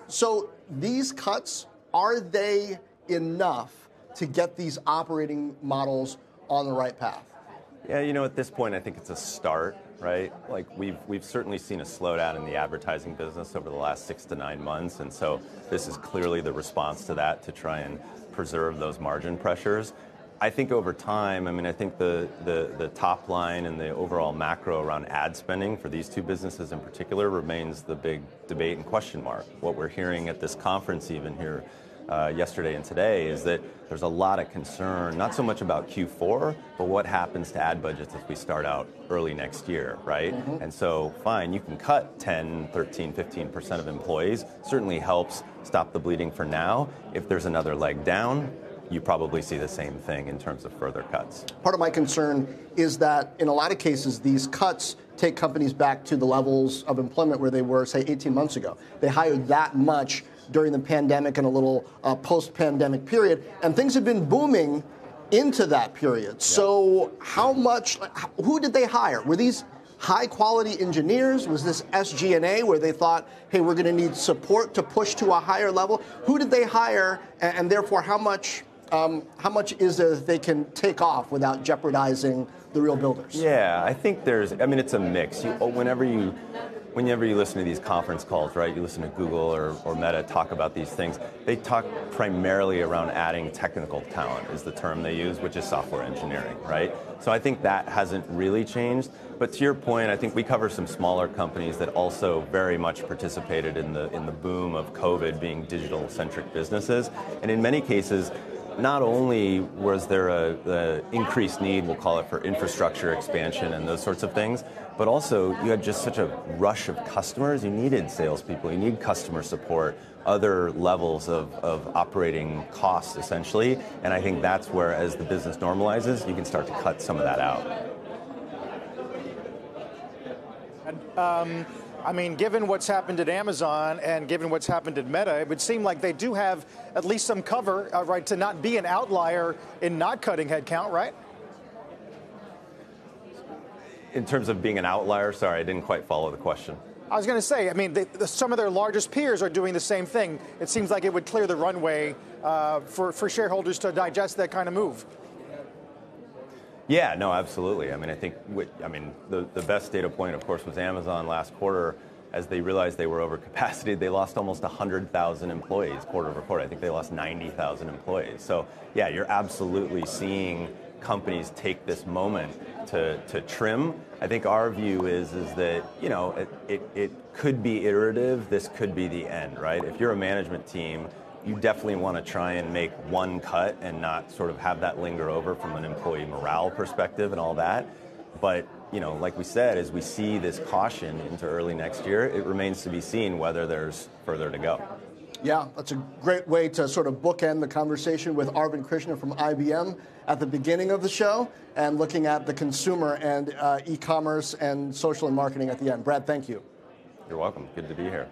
So these cuts, are they enough to get these operating models on the right path? Yeah, at this point, I think it's a start, right? Like we've certainly seen a slowdown in the advertising business over the last 6 to 9 months, and so this is clearly the response to that, to try and preserve those margin pressures. I think over time, I think the top line and the overall macro around ad spending for these two businesses in particular remains the big debate and question mark. What we're hearing at this conference even here yesterday and today is that there's a lot of concern, not so much about Q4, but what happens to ad budgets as we start out early next year, right? Mm-hmm. And so, fine, you can cut 10, 13, 15% of employees. Certainly helps stop the bleeding for now. If there's another leg down, you probably see the same thing in terms of further cuts. Part of my concern is that in a lot of cases, these cuts take companies back to the levels of employment where they were, say, 18 months ago. They hired that much during the pandemic and a little post-pandemic period, and things have been booming into that period. Yeah. So who did they hire? Were these high-quality engineers? Was this SG&A where they thought, hey, we're going to need support to push to a higher level? Who did they hire, and therefore how much is there that they can take off without jeopardizing the real builders? Yeah, I think it's a mix. Whenever you listen to these conference calls, right, you listen to Google or Meta talk about these things, they talk primarily around adding technical talent is the term they use, which is software engineering, right? So I think that hasn't really changed. But to your point, I think we cover some smaller companies that also very much participated in the boom of COVID being digital-centric businesses. And in many cases, not only was there a increased need, we'll call it, for infrastructure expansion and those sorts of things, but also you had just such a rush of customers. You needed salespeople, you need customer support, other levels of operating costs, essentially. And I think that's where, as the business normalizes, you can start to cut some of that out. Given what's happened at Amazon and given what's happened at Meta, it would seem like they do have at least some cover, right, to not be an outlier in not cutting headcount, right? In terms of being an outlier, sorry, I didn't quite follow the question. I was going to say, some of their largest peers are doing the same thing. It seems like it would clear the runway for shareholders to digest that kind of move. Yeah, no, absolutely. I think the best data point, of course, was Amazon last quarter. As they realized they were over capacity, they lost almost 100,000 employees quarter over quarter. I think they lost 90,000 employees. So, yeah, you're absolutely seeing companies take this moment to trim. I think our view is that, it could be iterative. This could be the end, right? If you're a management team, you definitely want to try and make one cut and not sort of have that linger over from an employee morale perspective and all that. But, like we said, as we see this caution into early next year, it remains to be seen whether there's further to go. Yeah, that's a great way to sort of bookend the conversation with Arvind Krishna from IBM at the beginning of the show and looking at the consumer and e-commerce and social and marketing at the end. Brad, thank you. You're welcome. Good to be here.